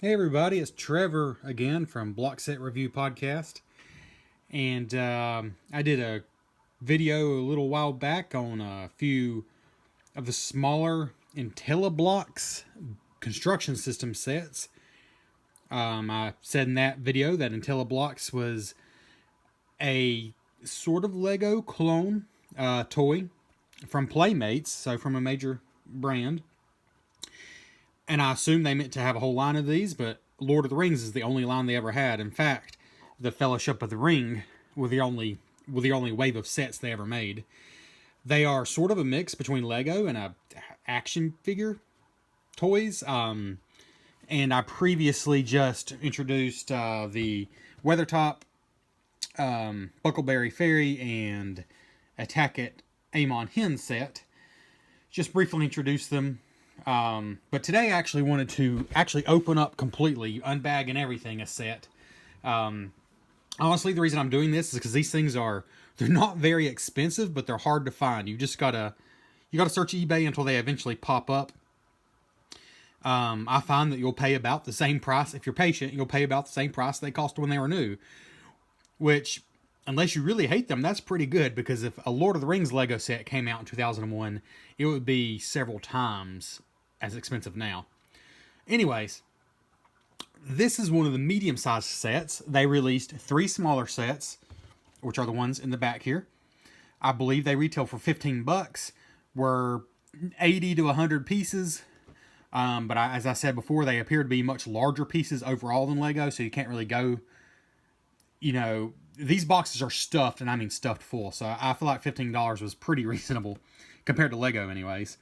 Hey everybody, it's Trevor again from Block Set Review Podcast. And I did a video a little while back on a few of the smaller Intelli-Blox construction system sets. I said in that video that Intelli-Blox was a sort of Lego clone toy from Playmates, so from a major brand. And I assume they meant to have a whole line of these, but Lord of the Rings is the only line they ever had. In fact, the Fellowship of the Ring were the only wave of sets they ever made. They are sort of a mix between Lego and a action figure toys. And I previously just introduced the Weathertop, Buckleberry Fairy, and Attack It Amon Hen set. Just briefly introduce them. But today I actually wanted to open up completely, unbag and everything a set. Honestly, the reason I'm doing this is because these things they're not very expensive, but they're hard to find. You gotta search eBay until they eventually pop up. I find that you'll pay about the same price. If you're patient, you'll pay about the same price they cost when they were new. Which, unless you really hate them, that's pretty good, because if a Lord of the Rings Lego set came out in 2001, it would be several times as expensive now. Anyways, this is one of the medium-sized sets. They released 3 smaller sets, which are the ones in the back here. I believe they retail for $15. Were 80 to 100 pieces. But as I said before, they appear to be much larger pieces overall than Lego, so you can't really go, these boxes are stuffed, and I mean stuffed full. So I feel like $15 was pretty reasonable compared to Lego anyways.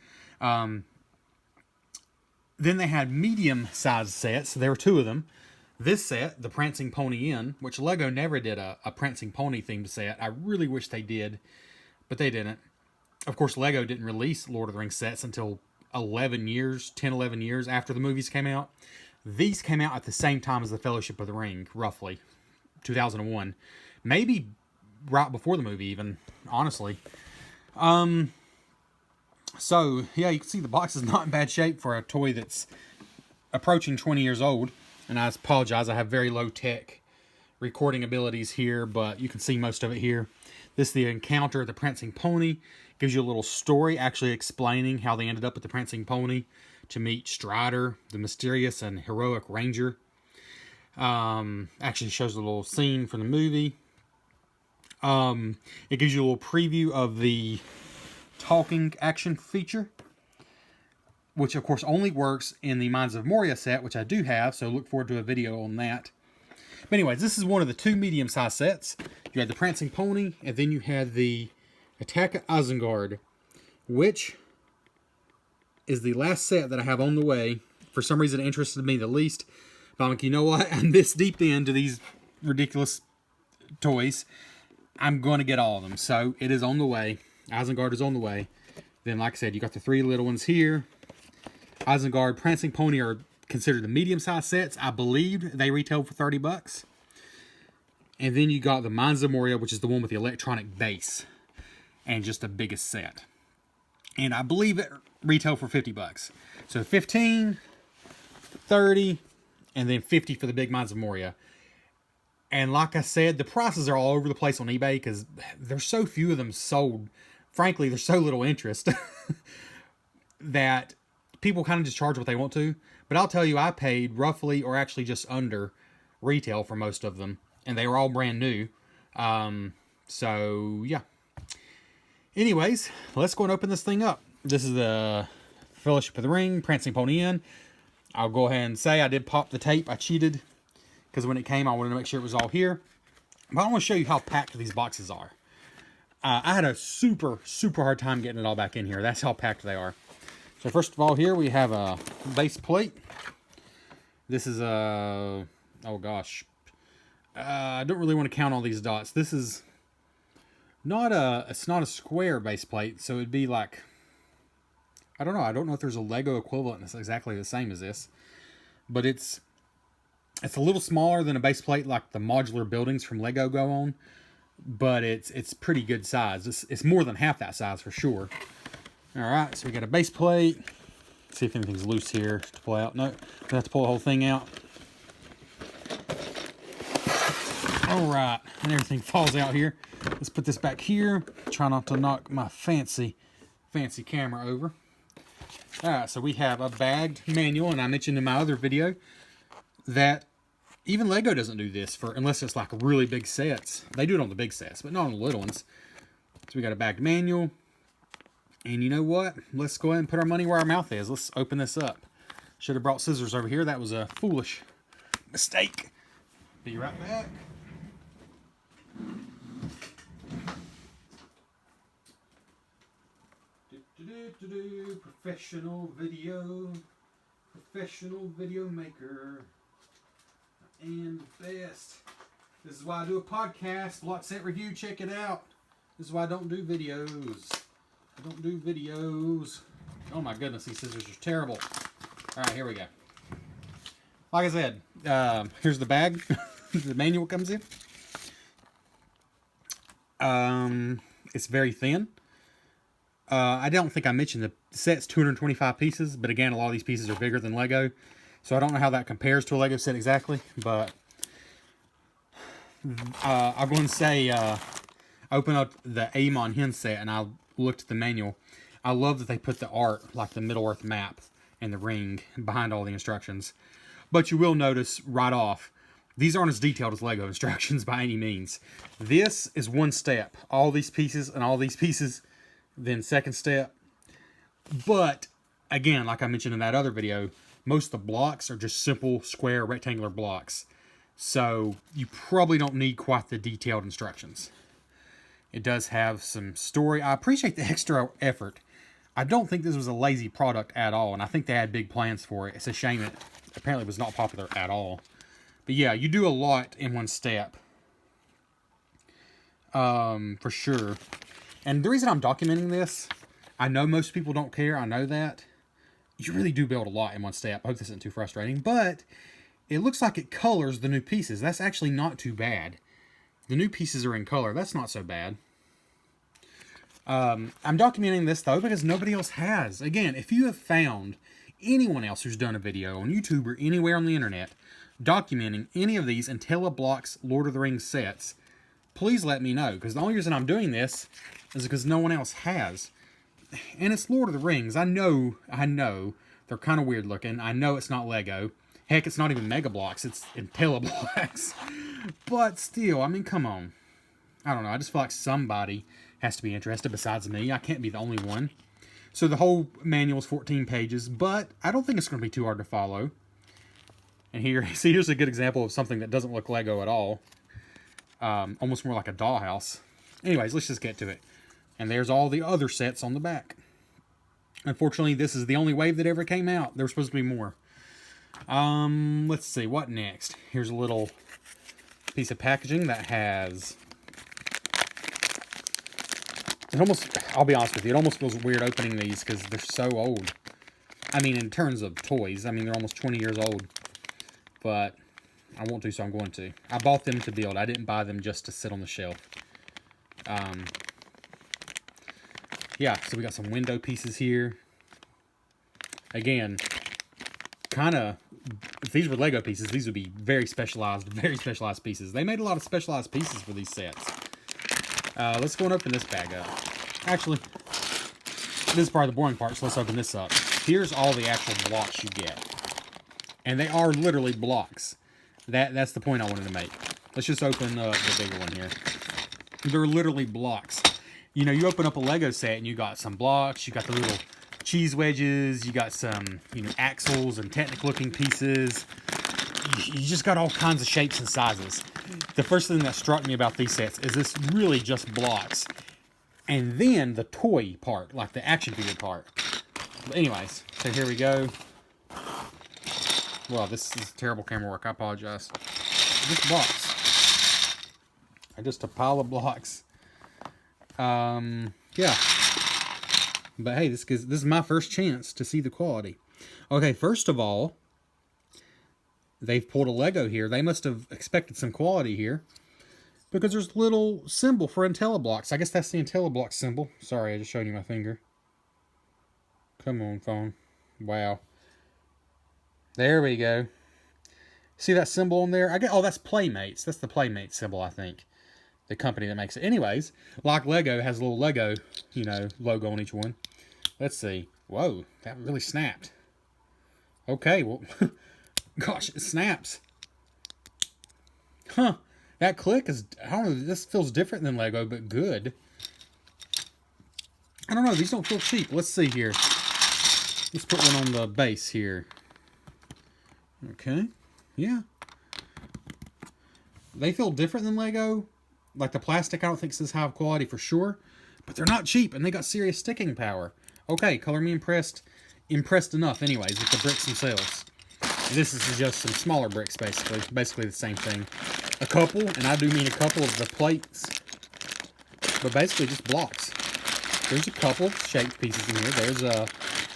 Then they had medium-sized sets. There were 2 of them. This set, the Prancing Pony Inn, which Lego never did a Prancing Pony themed set. I really wish they did, but they didn't. Of course, Lego didn't release Lord of the Rings sets until 11 years after the movies came out. These came out at the same time as the Fellowship of the Ring, roughly, 2001. Maybe right before the movie even, honestly. So, yeah, you can see the box is not in bad shape for a toy that's approaching 20 years old. And I apologize, I have very low-tech recording abilities here, but you can see most of it here. This is the encounter of the Prancing Pony. Gives you a little story actually explaining how they ended up with the Prancing Pony to meet Strider, the mysterious and heroic ranger. Actually shows a little scene from the movie. It gives you a little preview of the talking action feature, which of course only works in the Mines of Moria set, which I do have, so look forward to a video on that. But anyways, this is one of the 2 medium-sized sets. You had the Prancing Pony, and then you had the Attack of Isengard, which is the last set that I have on the way. For some reason, it interested me the least. But I'm like, you know what? I'm this deep into these ridiculous toys. I'm going to get all of them. So it is on the way. Isengard is on the way. Then, like I said, you got the 3 little ones here. Isengard, Prancing Pony are considered the medium-sized sets. I believe they retail for $30. And then you got the Mines of Moria, which is the one with the electronic base. And just the biggest set. And I believe it retail for $50. So 15, 30, and then 50 for the big Mines of Moria. And like I said, the prices are all over the place on eBay because there's so few of them sold. Frankly, there's so little interest that people kind of just charge what they want to. But I'll tell you, I paid roughly, or actually just under, retail for most of them. And they were all brand new. So, yeah. Anyways, let's go and open this thing up. This is the Fellowship of the Ring, Prancing Pony Inn. I'll go ahead and say I did pop the tape. I cheated, because when it came, I wanted to make sure it was all here. But I want to show you how packed these boxes are. I had a super hard time getting it all back in here. That's how packed they are. So first of all, here we have a base plate. This is a... oh gosh. I don't really want to count all these dots. This is not a... it's not a square base plate, so it'd be like... I don't know. I don't know if there's a Lego equivalent that's exactly the same as this. But it's a little smaller than a base plate like the modular buildings from Lego go on. But it's pretty good size. It's more than half that size for sure. Alright, so we got a base plate. See if anything's loose here to pull out. No, I have to pull the whole thing out. Alright, and everything falls out here. Let's put this back here. Try not to knock my fancy camera over. Alright, so we have a bagged manual, and I mentioned in my other video that even Lego doesn't do this unless it's like really big sets. They do it on the big sets, but not on the little ones. So we got a bagged manual. And you know what? Let's go ahead and put our money where our mouth is. Let's open this up. Should have brought scissors over here. That was a foolish mistake. Be right back. Professional video maker. And best. This is why I do a podcast. Block Set review. Check it out. This is why I don't do videos. Oh my goodness, these scissors are terrible. Alright, here we go. Like I said, here's the bag. The manual comes in. It's very thin. I don't think I mentioned the set's 225 pieces, but again, a lot of these pieces are bigger than Lego. So I don't know how that compares to a Lego set exactly, but I'll go and say, open up the Amon Hen set and I looked at the manual. I love that they put the art, like the Middle-earth map and the ring, behind all the instructions. But you will notice right off, these aren't as detailed as Lego instructions by any means. This is one step. All these pieces and all these pieces, then second step. But, again, like I mentioned in that other video, most of the blocks are just simple, square, rectangular blocks. So, you probably don't need quite the detailed instructions. It does have some story. I appreciate the extra effort. I don't think this was a lazy product at all, and I think they had big plans for it. It's a shame it apparently was not popular at all. But yeah, you do a lot in one step. For sure. And the reason I'm documenting this, I know most people don't care, I know that. You really do build a lot in one step. I hope this isn't too frustrating, but it looks like it colors the new pieces. That's actually not too bad. The new pieces are in color. That's not so bad. I'm documenting this, though, because nobody else has. Again, if you have found anyone else who's done a video on YouTube or anywhere on the internet documenting any of these Intelli-Blox Lord of the Rings sets, please let me know. Because the only reason I'm doing this is because no one else has. And it's Lord of the Rings. I know. They're kind of weird looking. I know it's not Lego. Heck, it's not even Mega Bloks. It's Intelli-Blox. But still, I mean, come on. I don't know. I just feel like somebody has to be interested besides me. I can't be the only one. So the whole manual is 14 pages, but I don't think it's going to be too hard to follow. And here, see, here's a good example of something that doesn't look Lego at all. Almost more like a dollhouse. Anyways, let's just get to it. And there's all the other sets on the back. Unfortunately, this is the only wave that ever came out. There was supposed to be more. Let's see, what next? Here's a little piece of packaging that has... I'll be honest with you, it almost feels weird opening these because they're so old. I mean, in terms of toys, I mean, they're almost 20 years old. But I want to, so I'm going to. I bought them to build. I didn't buy them just to sit on the shelf. Yeah, so we got some window pieces here. Again, kind of, if these were Lego pieces, these would be very specialized pieces. They made a lot of specialized pieces for these sets. Let's go and open this bag up. Actually, this is probably the boring part, so let's open this up. Here's all the actual blocks you get. And they are literally blocks. That's the point I wanted to make. Let's just open the bigger one here. They're literally blocks. You know, you open up a Lego set and you got some blocks, you got the little cheese wedges, you got some, you know, axles and technical looking pieces. You just got all kinds of shapes and sizes. The first thing that struck me about these sets is this really just blocks. And then the toy part, like the action figure part. But anyways, so here we go. Well, this is terrible camera work. I apologize. Just blocks. Just a pile of blocks. Yeah. But hey, this is my first chance to see the quality. Okay, first of all, they've pulled a Lego here. They must have expected some quality here. Because there's a little symbol for Intelli-Blox. I guess that's the Intelli-Blox symbol. Sorry, I just showed you my finger. Come on, phone. Wow. There we go. See that symbol on there? Oh, that's Playmates. That's the Playmates symbol, I think. The company that makes it. Anyways, like Lego has a little Lego, you know, logo on each one. Let's see. Whoa, that really snapped. Okay, well, gosh, it snaps. Huh. That click is, I don't know, this feels different than Lego, but good. I don't know, these don't feel cheap. Let's see here. Let's put one on the base here. Okay, yeah. They feel different than Lego. Like the plastic, I don't think is high quality for sure. But they're not cheap, and they got serious sticking power. Okay, color me impressed. Impressed enough, anyways, with the bricks themselves. This is just some smaller bricks, basically. Basically the same thing. A couple, and I do mean a couple of the plates. But basically just blocks. There's a couple shaped pieces in here.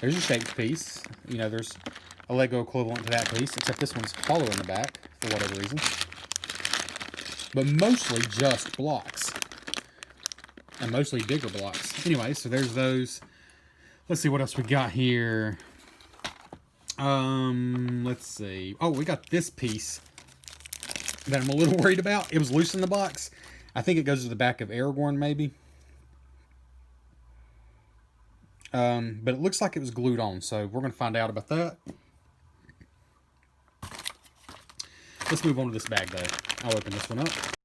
There's a shaped piece. You know, there's a Lego equivalent to that piece, except this one's hollow in the back, for whatever reason. But mostly just blocks. And mostly bigger blocks. Anyway, so there's those. Let's see what else we got here. Let's see. Oh, we got this piece that I'm a little worried about. It was loose in the box. I think it goes to the back of Aragorn, maybe. But it looks like it was glued on, so we're going to find out about that. Let's move on to this bag, though. I'll open this one up.